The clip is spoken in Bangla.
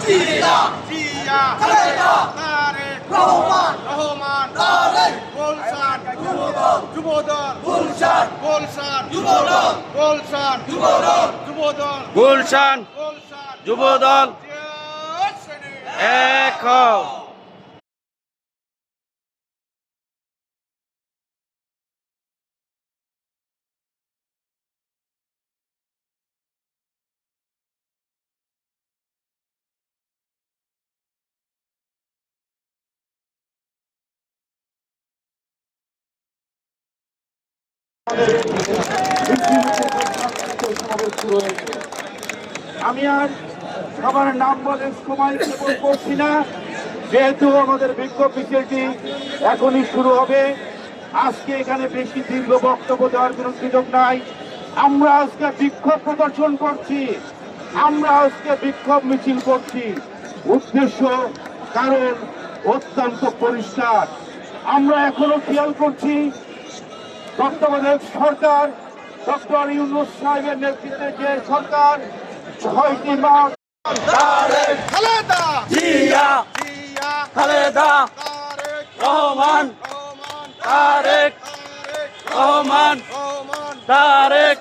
জিয়া জিয়া খালেদা তারেক রহমান রহমান তারেক গুলশান যুবদল যুবদল গুলশান গুলশান যুবদল গুলশান যুবদল যুবদল গুলশান গুলশান যুবদল জিয়া শ্রেণী এক হও। আমি আর সবার নাম বলে সময় ক্ষেপণ করছি না, যেহেতু আমাদের বিক্ষোভ মিছিলটি এখনই শুরু হবে। আজকে এখানে বেশি দীর্ঘ বক্তব্য দেওয়ার কোনো সুযোগ নাই। আমরা আজকে বিক্ষোভ প্রদর্শন করছি, আমরা আজকে বিক্ষোভ মিছিল করছি। উদ্দেশ্য কারণ অত্যন্ত পরিষ্কার। আমরা এখনো খেয়াল করছি বর্তমানে সরকার ডক্টর ইউনূস সাহেবের নেতৃত্বে যে সরকার 6টি মাস তারেক খালেদা জিয়া জিয়া খালেদা তারেক রহমান রহমান তারেক তারেক রহমান রহমান তারেক